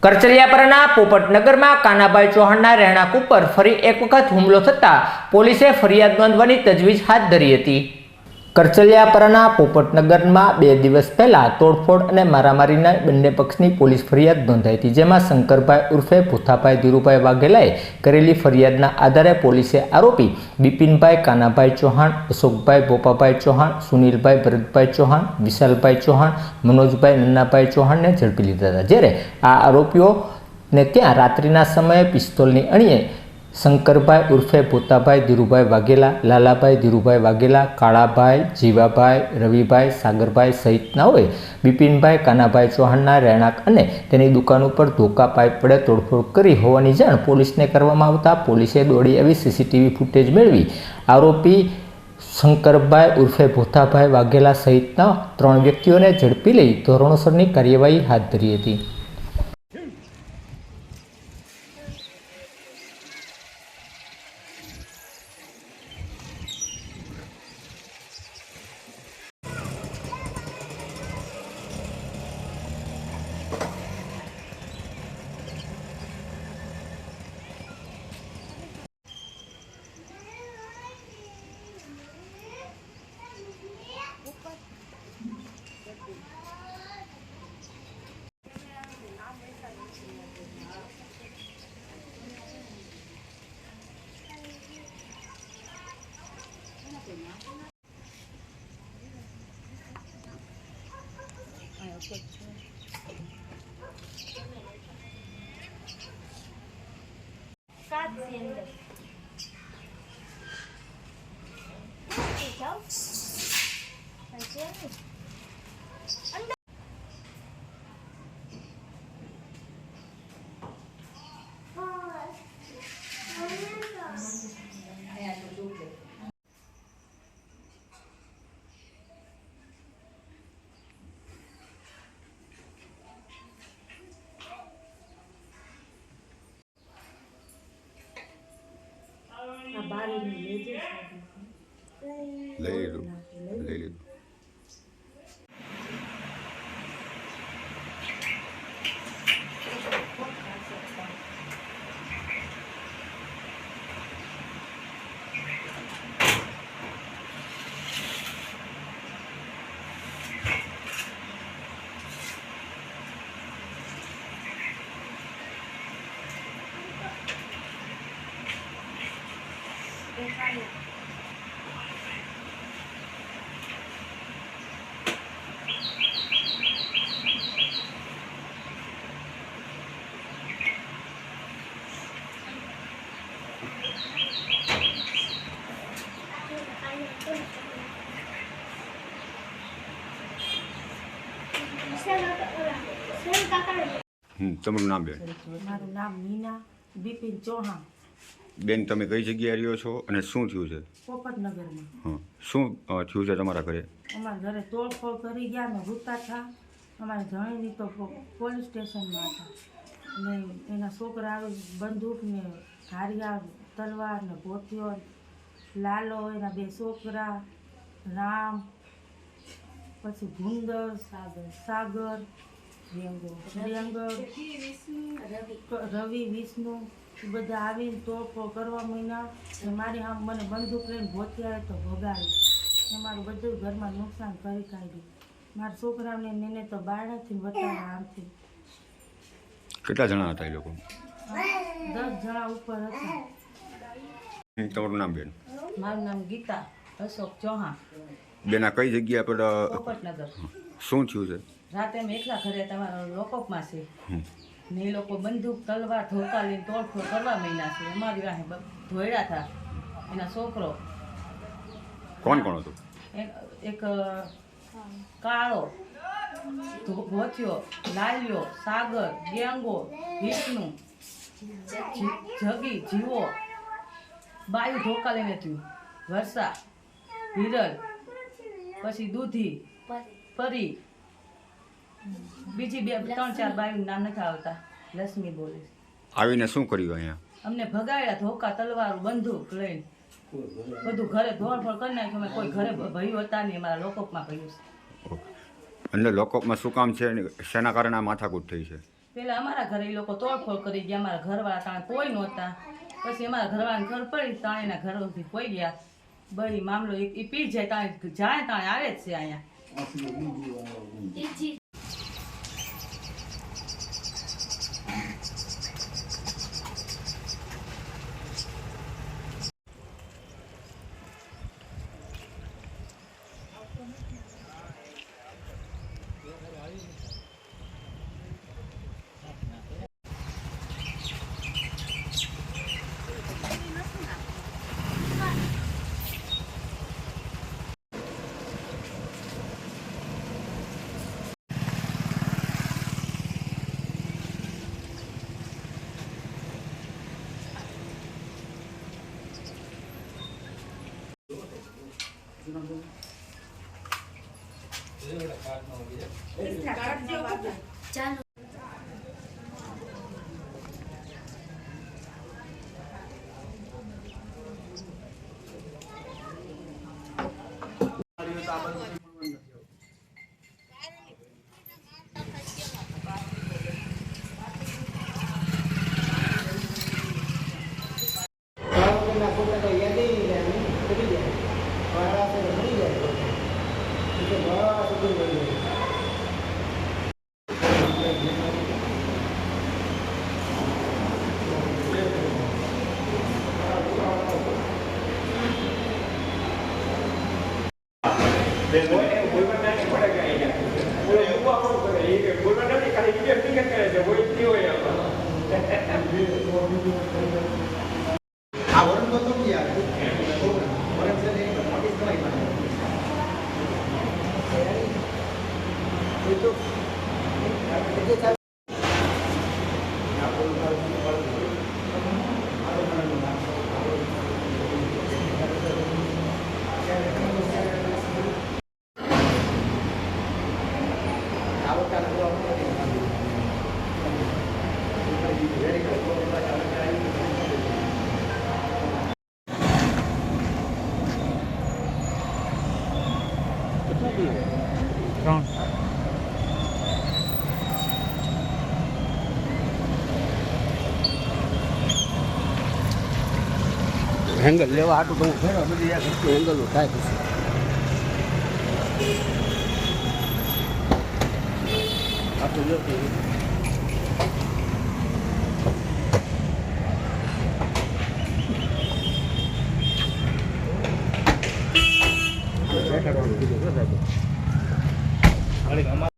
કરચલિયાપરાના પોપટનગરમાં કાનાભાઈ ચૌહાણના રહેણાંક ઉપર ફરી એક વખત હુમલો થતાં પોલીસે ફરિયાદ નોંધવાની તજવીજ હાથ ધરી હતી। કરચલિયાપરાના પોપટનગરમાં 2 દિવસ પહેલા તોડફોડ અને મારામારીના બંને પક્ષની પોલીસ ફરિયાદ નોંધાઈ હતી, જેમાં શંકરભાઈ ઉર્ફે ભૂથાભાઈ ધીરુભાઈ વાઘેલાએ કરેલી ફરિયાદના આધારે પોલીસે આરોપી બિપિનભાઈ કાનાભાઈ ચૌહાણ, અશોકભાઈ ભોપાભાઈ ચૌહાણ, સુનિલભાઈ ભરતભાઈ ચૌહાણ, વિશાલભાઈ ચૌહાણ, મનોજભાઈ નન્નાભાઈ ચૌહાણને ઝડપી લીધા હતા। જ્યારે આ આરોપીઓને ત્યાં રાત્રિના સમયે પિસ્તોલની અણીએ શંકરભાઈ ઉર્ફે ભોતાભાઈ ધીરુભાઈ વાઘેલા, લાલાભાઈ ધીરુભાઈ વાઘેલા, કાળાભાઈ, જીવાભાઈ, રવિભાઈ, સાગરભાઈ સહિતનાઓએ બિપિનભાઈ કાનાભાઈ ચૌહાણના રહેણાંક અને તેની દુકાન ઉપર ધોકા પાઇપ વડે તોડફોડ કરી હોવાની જાણ પોલીસને કરવામાં આવતા પોલીસે દોડી આવી સીસીટીવી ફૂટેજ મેળવી આરોપી શંકરભાઈ ઉર્ફે ભોતાભાઈ વાઘેલા સહિતના 3 વ્યક્તિઓને ઝડપી લઈ ધોરણસરની કાર્યવાહી હાથ ધરી હતી। લઈ લીધું। તમારું નામ બેન? મારું નામ મીના બિપિન ચૌહાણ। બેન, તમે કઈ જગ્યાએ રહ્યો છો અને શું થયું છે? પોપટનગરમાં। હા, શું થયું છે તમારા ઘરે? અમારા ઘરે તોડફોડ કરી ગયા ને રૂતા હતા। અમારા જણીની તો પોલીસ સ્ટેશનમાં હતા ને એના છોકરા આવી બંદૂક ને ધારિયા તલવાર ને ભોતિયો, લાલો એના 2 છોકરા, રામ, પછી ભૂંદર, સાગર, રવિ, વિષ્ણુ એ બધા આવીને તોડફોડ કરવા માંડ્યા। મારી આમ મને બંદૂક લઈને ભોતિયાએ તો ભગાડી, મારું બધું ઘરમાં નુકસાન કરી કાઢ્યું। મારા છોકરાને એને તો બારણાથી વટાણા આમથી। કેટલા જણા હતા એ લોકો? 10 જણા ઉપર હતા। તમારું નામ બેન? મારું નામ ગીતા અશોક ચૌહાણ। બેન, આ કઈ જગ્યા પર પોપટનગર। શું થયું છે? રાતે અમે એકલા ઘરે તમારા લોકઅપમાં છે ને એ લોકો બંદૂક તલવાર ધોકા લઈને તોડફોડ કરવા માંડ્યા છે। અમારી વાહે ધોયડા હતા એના છોકરો। કોણ કોણ હતું? એક કાળો, ભોથિયો, લાલ્યો, સાગર, ગેંગો, વિષ્ણુ, જગી, જીવો, બાયુ ધોકા લઈને થયું, વર્ષા, હિરલ, પછી દૂધી, પરી, બીજી 2-3-4 બાયું નામ નથી આવતા, લક્ષ્મી બોલે। આવીને શું કર્યું અહીંયા? અમને ભગાડ્યા, ધોકા, તલવાર, બંદૂક લઈને બધું ઘરે ધોળફોળ કરી નાખ્યું। અમે કોઈ ઘરે ભયું હતા નહીં, અમારા લોકઅપમાં ભયું છે। એટલે લોકઅપમાં શું કામ છે? શેના કારણે આ માથાકૂટ થઈ છે? પેલા અમારા ઘરે એ લોકો તોડફોડ કરી ગયા, અમારા ઘરવાળા તાણે કોઈ નહોતા. પછી અમારા ઘરવાળાને ઘર પડી તાણે એના ઘર સુધી પોઈ ગયા. બળી મામલો એ પી જાય તાણે જાય તાણે આવે જ છે અહીંયા. હેંગલ લેવા આટું તો હું ફેરવા બધી હેંગલનું થાય પછી આટલું જતું બેઠા કીધું